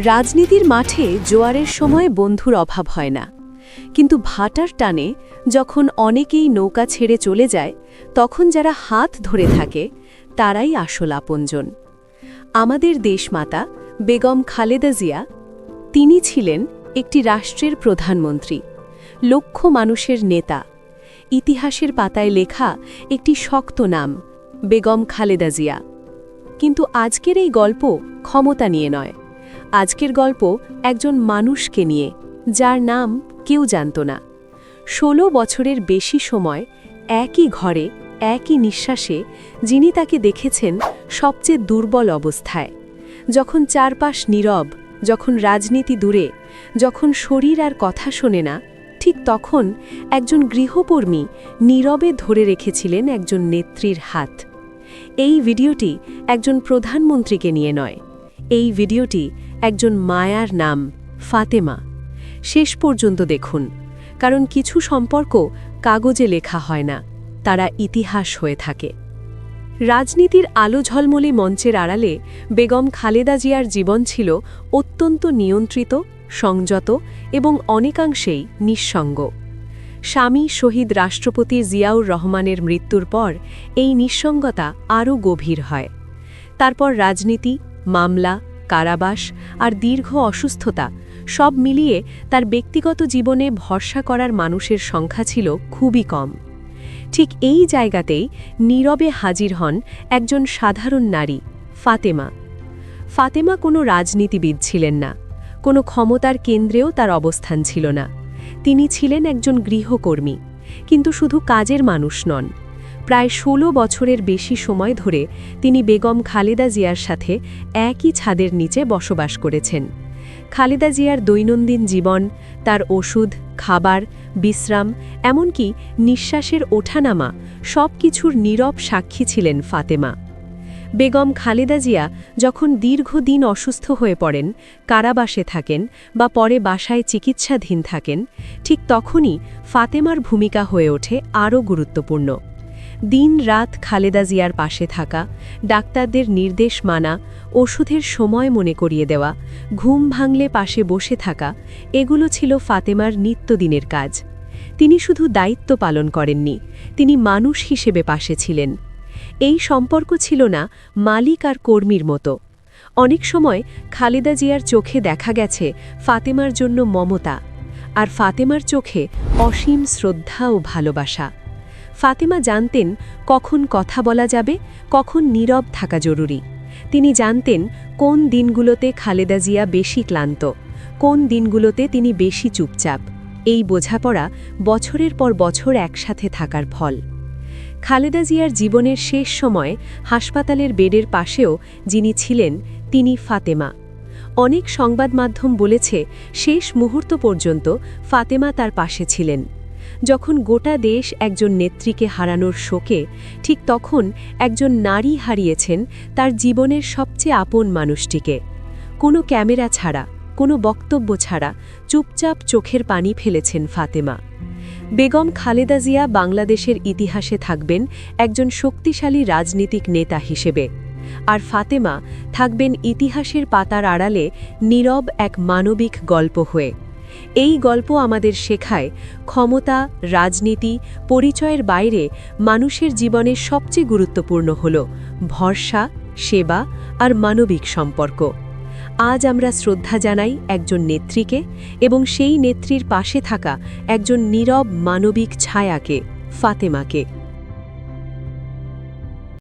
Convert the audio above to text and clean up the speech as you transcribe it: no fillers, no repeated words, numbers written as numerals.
রাজনীতির মাঠে জোয়ারের সময় বন্ধুর অভাব হয় না, কিন্তু ভাটার টানে যখন অনেকেই নৌকা ছেড়ে চলে যায়, তখন যারা হাত ধরে থাকে তারাই আসল আপনজন। আমাদের দেশমাতা বেগম খালেদা জিয়া, তিনি ছিলেন একটি রাষ্ট্রের প্রধানমন্ত্রী, লক্ষ মানুষের নেতা, ইতিহাসের পাতায় লেখা একটি শক্ত নাম, বেগম খালেদা জিয়া। কিন্তু আজকের এই গল্প ক্ষমতা নিয়ে নয়, আজকের গল্প একজন মানুষকে নিয়ে, যার নাম কেউ জানত না। ১৬ বছরের বেশি সময় একই ঘরে, একই নিঃশ্বাসে যিনি তাকে দেখেছেন সবচেয়ে দুর্বল অবস্থায়, যখন চারপাশ নীরব, যখন রাজনীতি দূরে, যখন শরীর আর কথা শোনে না, ঠিক তখন একজন গৃহকর্মী নীরবে ধরে রেখেছিলেন একজন নেত্রীর হাত। এই ভিডিওটি একজন প্রধানমন্ত্রীকে নিয়ে নয়, এই ভিডিওটি একজন মায়ার নাম, ফাতেমা। শেষ পর্যন্ত দেখুন, কারণ কিছু সম্পর্ক কাগজে লেখা হয় না, তারা ইতিহাস হয়ে থাকে। রাজনীতির আলো ঝলমলে মঞ্চের আড়ালে বেগম খালেদা জিয়ার জীবন ছিল অত্যন্ত নিয়ন্ত্রিত, সংযত এবং অনেকাংশেই নিঃসঙ্গ। স্বামী শহীদ রাষ্ট্রপতি জিয়াউর রহমানের মৃত্যুর পর এই নিঃসঙ্গতা আরও গভীর হয়। তারপর রাজনীতি, মামলা, কারাবাস আর দীর্ঘ অসুস্থতা সব মিলিয়ে তার ব্যক্তিগত জীবনে ভরসা করার মানুষের সংখ্যা ছিল খুবই কম। ঠিক এই জায়গাতেই নীরবে হাজির হন একজন সাধারণ নারী, ফাতেমা। ফাতেমা কোনো রাজনীতিবিদ ছিলেন না, কোনো ক্ষমতার কেন্দ্রেও তার অবস্থান ছিল না। তিনি ছিলেন একজন গৃহকর্মী, কিন্তু শুধু কাজের মানুষ নন। প্রায় ১৬ বছরের বেশি সময় ধরে তিনি বেগম খালেদা জিয়ার সাথে একই ছাদের নিচে বসবাস করেছেন। খালেদা জিয়ার দৈনন্দিন জীবন, তার ওষুধ, খাবার, বিশ্রাম, এমনকি নিঃশ্বাসের ওঠানামা সব কিছুর নীরব সাক্ষী ছিলেন ফাতেমা। বেগম খালেদা জিয়া যখন দীর্ঘদিন অসুস্থ হয়ে পড়েন, কারাবাসে থাকেন বা পরে বাসায় চিকিৎসাধীন থাকেন, ঠিক তখনই ফাতেমার ভূমিকা হয়ে ওঠে আরও গুরুত্বপূর্ণ। দিন রাত খালেদা জিয়ার পাশে থাকা, ডাক্তারদের নির্দেশ মানা, ওষুধের সময় মনে করিয়ে দেওয়া, ঘুম ভাঙলে পাশে বসে থাকা, এগুলো ছিল ফাতেমার নিত্যদিনের কাজ। তিনি শুধু দায়িত্ব পালন করেননি, তিনি মানুষ হিসেবে পাশে ছিলেন। এই সম্পর্ক ছিল না মালিক আর কর্মীর মতো। অনেক সময় খালেদা জিয়ার চোখে দেখা গেছে ফাতেমার জন্য মমতা, আর ফাতেমার চোখে অসীম শ্রদ্ধা ও ভালোবাসা। ফাতেমা জানতেন কখন কথা বলা যাবে, কখন নীরব থাকা জরুরি। তিনি জানতেন কোন দিনগুলোতে খালেদা জিয়া বেশি ক্লান্ত, কোন দিনগুলোতে তিনি বেশি চুপচাপ। এই বোঝাপড়া বছরের পর বছর একসাথে থাকার ফল। খালেদা জিয়ার জীবনের শেষ সময় হাসপাতালের বেডের পাশেও যিনি ছিলেন, তিনি ফাতেমা। অনেক সংবাদ মাধ্যম বলেছে শেষ মুহূর্ত পর্যন্ত ফাতেমা তার পাশে ছিলেন। যখন গোটা দেশ একজন নেত্রীকে হারানোর শোকে, ঠিক তখন একজন নারী হারিয়েছেন তার জীবনের সবচেয়ে আপন মানুষটিকে। কোনো ক্যামেরা ছাড়া, কোনো বক্তব্য ছাড়া চুপচাপ চোখের পানি ফেলেছেন ফাতেমা। বেগম খালেদা জিয়া বাংলাদেশের ইতিহাসে থাকবেন একজন শক্তিশালী রাজনীতিক নেতা হিসেবে, আর ফাতেমা থাকবেন ইতিহাসের পাতার আড়ালে নীরব এক মানবিক গল্প হয়ে। এই গল্প আমাদের শেখায় ক্ষমতা, রাজনীতি, পরিচয়ের বাইরে মানুষের জীবনের সবচেয়ে গুরুত্বপূর্ণ হল ভরসা, সেবা আর মানবিক সম্পর্ক। আজ আমরা শ্রদ্ধা জানাই একজন নেত্রীকে এবং সেই নেত্রীর পাশে থাকা একজন নীরব মানবিক ছায়াকে, ফাতেমাকে।